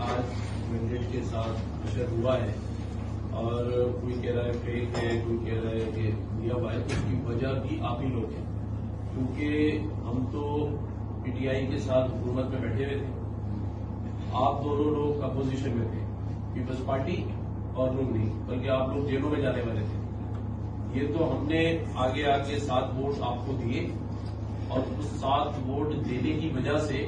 آج مینڈیٹ کے ساتھ حشر ہوا ہے اور کوئی کہہ رہا ہے فیک ہے، کوئی کہہ رہا ہے کہ دیا ہوا ہے، اس کی وجہ بھی آپ ہی لوگ ہیں، کیونکہ ہم تو پی ٹی آئی کے ساتھ حکومت میں بیٹھے ہوئے تھے، آپ دونوں لوگ اپوزیشن میں تھے، پیپلز پارٹی اور لوگ نہیں، بلکہ آپ لوگ جیلوں میں جانے والے تھے۔ یہ تو ہم نے آگے آگے 7 ووٹ آپ کو دیے اور اس 7 ووٹ دینے کی وجہ سے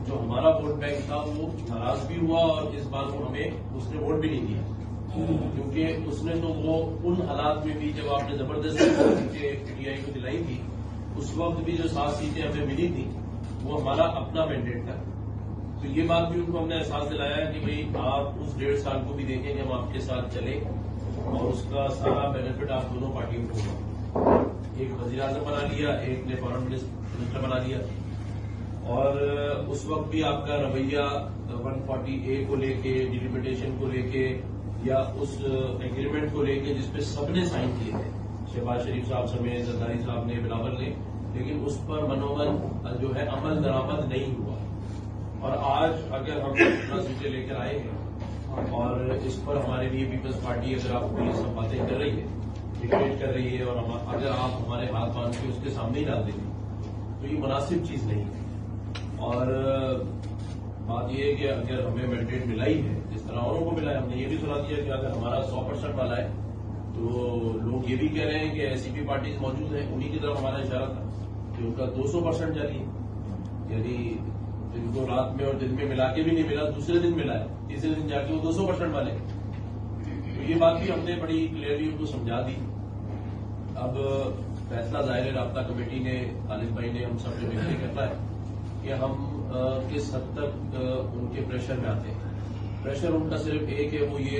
جو ہمارا ووٹ بینک تھا وہ ناراض بھی ہوا اور اس بار وہ ہمیں اس نے ووٹ بھی نہیں دیا، کیونکہ اس نے تو وہ ان حالات میں بھی جب آپ نے زبردستی سیٹیں پی ٹی آئی کو دلائی تھی، اس وقت بھی جو 7 سیٹیں ہمیں ملی تھی وہ ہمارا اپنا مینڈیٹ تھا۔ تو یہ بات بھی ان کو ہم نے احساس دلایا کہ بھئی آپ اس 1.5 سال کو بھی دیکھیں کہ ہم آپ کے ساتھ چلیں اور اس کا سارا بینیفٹ آپ دونوں پارٹیوں کو ہوگا۔ ایک وزیر اعظم بنا لیا، ایک نے فارن منسٹر بنا لیا، اور اس وقت بھی آپ کا رویہ 140A کو لے کے، ڈیلیمیٹیشن کو لے کے یا اس ایگریمنٹ کو لے کے جس پہ سب نے سائن کیے تھے، شہباز شریف صاحب سمیت زرداری صاحب نے، بلاول نے، لیکن اس پر منومن جو ہے عمل درآمد نہیں ہوا۔ اور آج اگر ہم اپنا سیٹیں لے کر آئے ہیں اور اس پر ہمارے لیے پیپلز پارٹی اگر آپ کو یہ سب باتیں کر رہی ہے، ڈکٹیٹ کر رہی ہے، اور اگر آپ ہمارے ہاتھ باندھ کے اس کے سامنے ہی ڈال دیں گے تو یہ مناسب چیز نہیں ہے۔ اور بات یہ ہے کہ اگر ہمیں مینڈیٹ ملا ہی ہے جس طرح اوروں کو ملا ہے، ہم نے یہ بھی سنا دیا کہ اگر ہمارا 100% والا ہے تو لوگ یہ بھی کہہ رہے ہیں کہ ایسی بھی پارٹیز موجود ہیں، انہی کی طرف ہمارا اشارہ تھا کہ ان کا 200% جاری ہے، یعنی جن کو رات میں اور دن میں ملا کے بھی نہیں ملا، دوسرے دن ملا ہے، تیسرے دن جا کے وہ 200% والے۔ تو یہ بات بھی ہم نے بڑی کلیئرلی ان کو سمجھا دی۔ اب فیصلہ ظاہر ہے رابطہ کمیٹی نے، خالد بھائی نے، ہم سب نے مل کے کرنا ہے کہ ہم کس حد تک ان کے پریشر میں آتے ہیں۔ پریشر ان کا صرف ایک ہے، وہ یہ